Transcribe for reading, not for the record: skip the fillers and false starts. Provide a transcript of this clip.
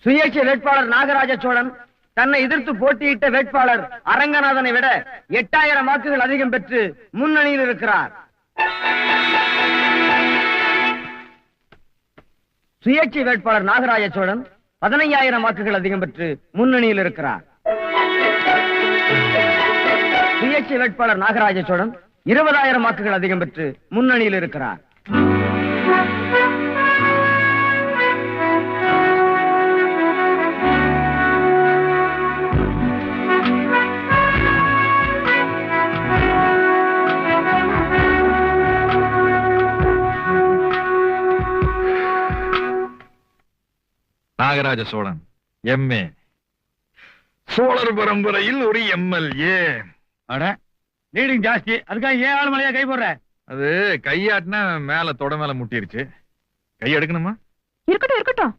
சுயேட்சை வேட்பாளர் நாகராஜ சோழன் தன்னை எதிர்த்து போட்டியிட்ட வேட்பாளர் அரங்கநாதனை விட 8000 வாக்குகள் அதிகம் பெற்று முன்னணியில் இருக்கிறார். சுயேட்சை வேட்பாளர் நாகராஜ சோழன் 15000 வாக்குகள் அதிகம் பெற்று முன்னணியில் இருக்கிறார். சுயேட்சை வேட்பாளர் நாகராஜ சோழன் 20000 வாக்குகள் அதிகம் பெற்று முன்னணியில் இருக்கிறார். நாகராஜ சோழன் எம்ஏ, சோழர் பரம்பரையில் ஒரு எம்எல்ஏ. அட லீடிங் ஜாஸ்தி, அதுக்காக ஏன் ஆள் மலையா கை போடுற? அது கையாட்டினா மேல தொட மேல முட்டிருச்சு. கை எடுக்கணுமா? இருக்கட்டும் இருக்கட்டும்.